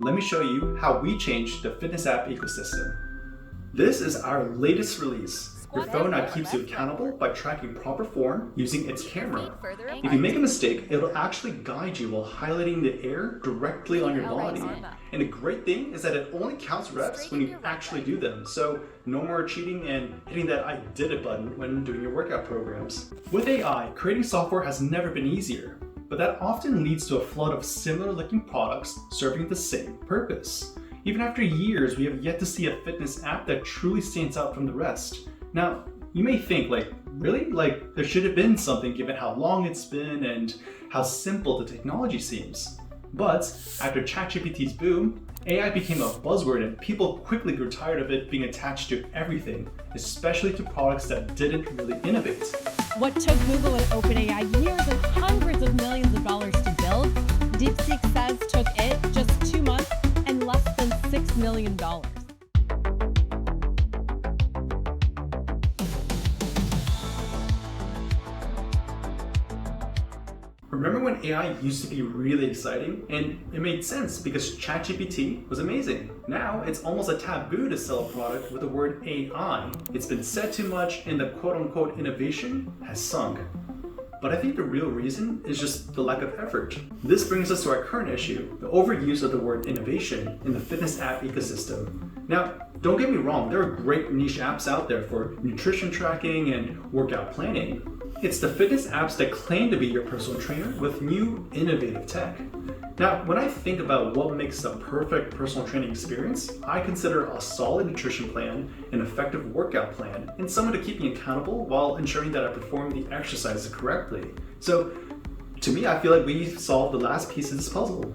Let me show you how we changed the fitness app ecosystem. This is our latest release. Your phone now keeps you accountable by tracking proper form using its camera. If you make a mistake, it'll actually guide you while highlighting the air directly on your body. And the great thing is that it only counts reps when you actually do them. So no more cheating and hitting that I did it button when doing your workout programs. With AI, creating software has never been easier, but that often leads to a flood of similar looking products serving the same purpose. Even after years, we have yet to see a fitness app that truly stands out from the rest. Now, you may think, really? There should have been something given how long it's been and how simple the technology seems. But after ChatGPT's boom, AI became a buzzword and people quickly grew tired of it being attached to everything, especially to products that didn't really innovate. What took Google and OpenAI years and hundreds of millions of dollars to build, DeepSeek says took it just 2 months and less than $6 million. Remember when AI used to be really exciting? And it made sense because ChatGPT was amazing. Now it's almost a taboo to sell a product with the word AI. It's been said too much and the quote-unquote innovation has sunk. But I think the real reason is just the lack of effort. This brings us to our current issue, the overuse of the word innovation in the fitness app ecosystem. Now, don't get me wrong, there are great niche apps out there for nutrition tracking and workout planning. It's the fitness apps that claim to be your personal trainer with new innovative tech. Now, when I think about what makes the perfect personal training experience, I consider a solid nutrition plan, an effective workout plan, and someone to keep me accountable while ensuring that I perform the exercises correctly. So, to me, I feel like we solved the last piece of this puzzle.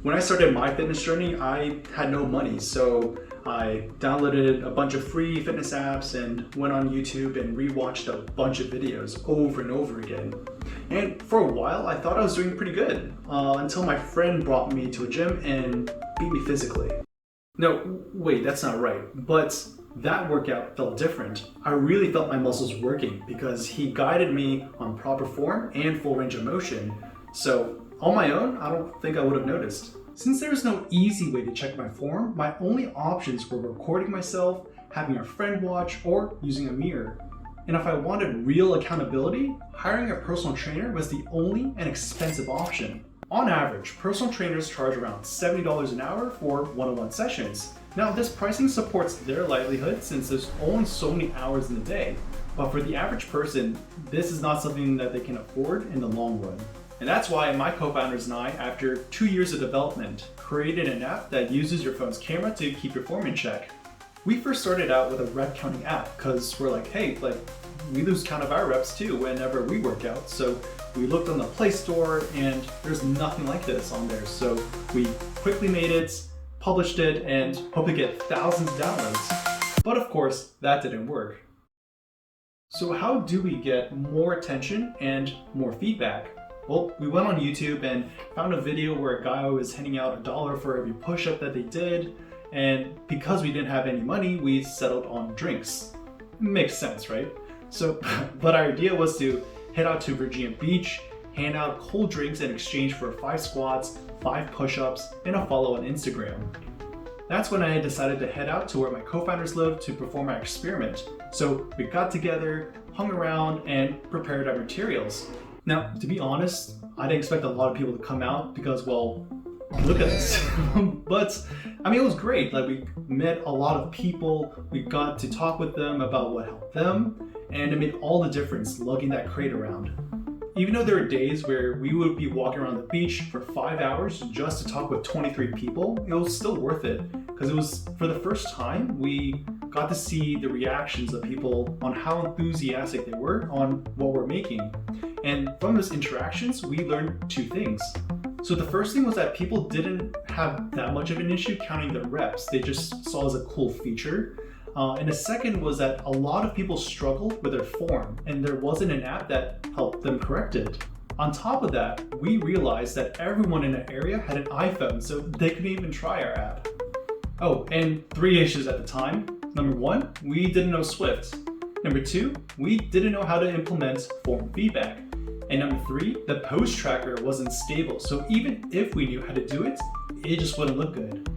When I started my fitness journey, I had no money, so I downloaded a bunch of free fitness apps and went on YouTube and rewatched a bunch of videos over and over again. And for a while, I thought I was doing pretty good until my friend brought me to a gym and beat me physically. No, wait, that's not right. But that workout felt different. I really felt my muscles working because he guided me on proper form and full range of motion. So on my own, I don't think I would have noticed. Since there is no easy way to check my form, my only options were recording myself, having a friend watch, or using a mirror. And if I wanted real accountability, hiring a personal trainer was the only and expensive option. On average, personal trainers charge around $70 an hour for one-on-one sessions. Now, this pricing supports their livelihood since there's only so many hours in the day. But for the average person, this is not something that they can afford in the long run. And that's why my co-founders and I, after 2 years of development, created an app that uses your phone's camera to keep your form in check. We first started out with a rep counting app because we're like, hey, we lose count of our reps too whenever we work out. So we looked on the Play Store and there's nothing like this on there. So we quickly made it, published it, and hope to get thousands of downloads. But of course, that didn't work. So how do we get more attention and more feedback? Well, we went on YouTube and found a video where a guy was handing out $1 for every push-up that they did. And because we didn't have any money, we settled on drinks. Makes sense, right? So, but our idea was to head out to Virginia Beach, hand out cold drinks in exchange for 5 squats, 5 push-ups, and a follow on Instagram. That's when I decided to head out to where my co-founders lived to perform our experiment. So we got together, hung around, and prepared our materials. Now, to be honest, I didn't expect a lot of people to come out because, well, look at this. But, I mean, it was great. We met a lot of people, we got to talk with them about what helped them, and it made all the difference lugging that crate around. Even though there were days where we would be walking around the beach for 5 hours just to talk with 23 people, it was still worth it because it was, for the first time, we got to see the reactions of people on how enthusiastic they were on what we're making. And from those interactions, we learned 2 things. So the first thing was that people didn't have that much of an issue counting the reps. They just saw it as a cool feature. And the second was that a lot of people struggled with their form and there wasn't an app that helped them correct it. On top of that, we realized that everyone in the area had an iPhone, so they couldn't even try our app. Oh, and 3 issues at the time. Number 1, we didn't know Swift. Number 2, we didn't know how to implement form feedback. And number 3, the post tracker wasn't stable, so even if we knew how to do it, it just wouldn't look good.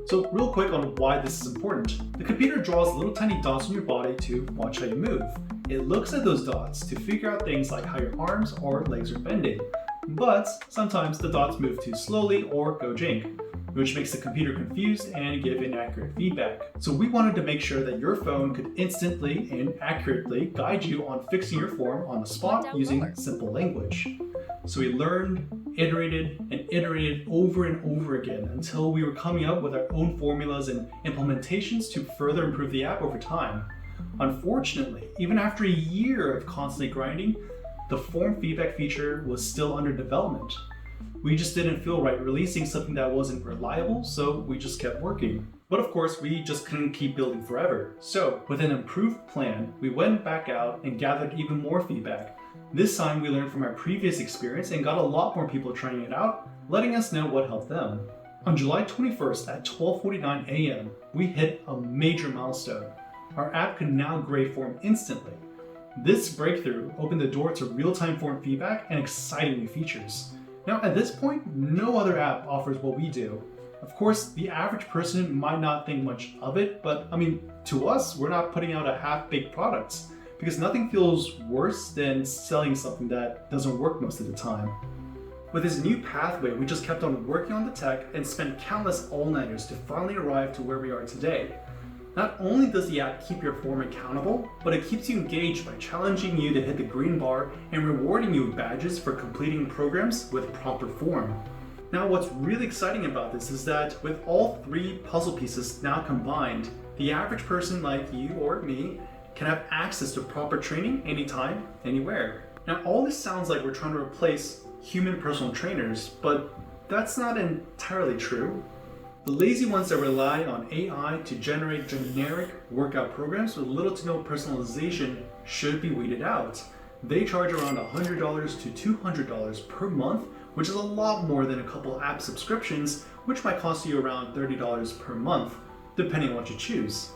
So real quick on why this is important. The computer draws little tiny dots on your body to watch how you move. It looks at those dots to figure out things like how your arms or legs are bending. But sometimes the dots move too slowly or go jink, which makes the computer confused and give inaccurate feedback. So we wanted to make sure that your phone could instantly and accurately guide you on fixing your form on the spot using simple language. So we learned, iterated, and iterated over and over again until we were coming up with our own formulas and implementations to further improve the app over time. Unfortunately, even after a year of constantly grinding, the form feedback feature was still under development. We just didn't feel right releasing something that wasn't reliable, so we just kept working. But of course, we just couldn't keep building forever. So with an improved plan, we went back out and gathered even more feedback. This time we learned from our previous experience and got a lot more people trying it out, letting us know what helped them. On July 21st at 12:49 a.m., we hit a major milestone. Our app could now grade form instantly. This breakthrough opened the door to real-time form feedback and exciting new features. Now at this point, no other app offers what we do. Of course, the average person might not think much of it, but to us, we're not putting out a half-baked product, because nothing feels worse than selling something that doesn't work most of the time. With this new pathway, we just kept on working on the tech and spent countless all-nighters to finally arrive to where we are today. Not only does the app keep your form accountable, but it keeps you engaged by challenging you to hit the green bar and rewarding you with badges for completing programs with proper form. Now what's really exciting about this is that with all three puzzle pieces now combined, the average person like you or me can have access to proper training anytime, anywhere. Now all this sounds like we're trying to replace human personal trainers, but that's not entirely true. The lazy ones that rely on AI to generate generic workout programs with little to no personalization should be weeded out. They charge around $100 to $200 per month, which is a lot more than a couple app subscriptions, which might cost you around $30 per month, depending on what you choose.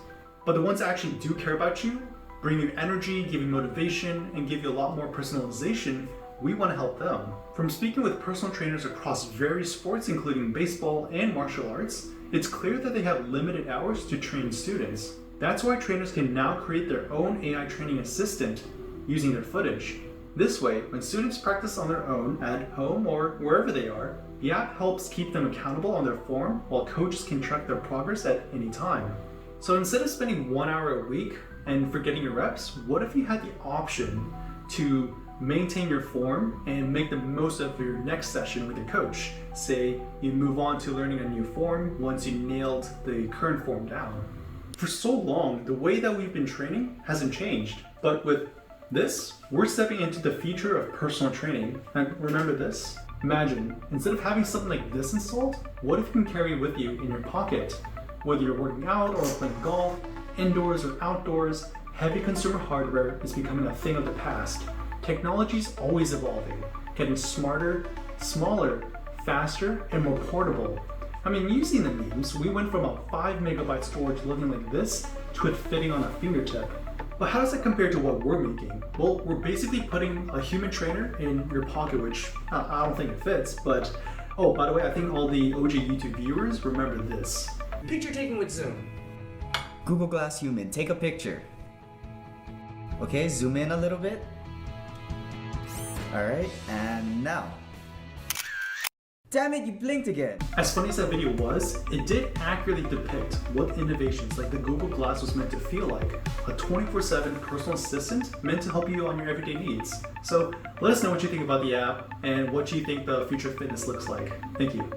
But the ones that actually do care about you, bring you energy, give you motivation, and give you a lot more personalization, we want to help them. From speaking with personal trainers across various sports, including baseball and martial arts, it's clear that they have limited hours to train students. That's why trainers can now create their own AI training assistant using their footage. This way, when students practice on their own at home or wherever they are, the app helps keep them accountable on their form while coaches can track their progress at any time. So instead of spending 1 hour a week and forgetting your reps, what if you had the option to maintain your form and make the most of your next session with a coach? Say you move on to learning a new form once you nailed the current form down. For so long, the way that we've been training hasn't changed, but with this, we're stepping into the future of personal training. And remember this? Imagine, instead of having something like this installed, what if you can carry it with you in your pocket? Whether you're working out or playing golf, indoors or outdoors, heavy consumer hardware is becoming a thing of the past. Technology's always evolving, getting smarter, smaller, faster, and more portable. Using the memes, we went from a 5 megabyte storage looking like this to it fitting on a fingertip. But how does that compare to what we're making? Well, we're basically putting a human trainer in your pocket, which I don't think it fits, but oh, by the way, I think all the OG YouTube viewers remember this. Picture taking with Zoom. Google Glass Human, take a picture. Okay, zoom in a little bit. Alright, and now. Damn it, you blinked again! As funny as that video was, it did accurately depict what innovations like the Google Glass was meant to feel like. A 24/7 personal assistant meant to help you on your everyday needs. So let us know what you think about the app and what you think the future of fitness looks like. Thank you.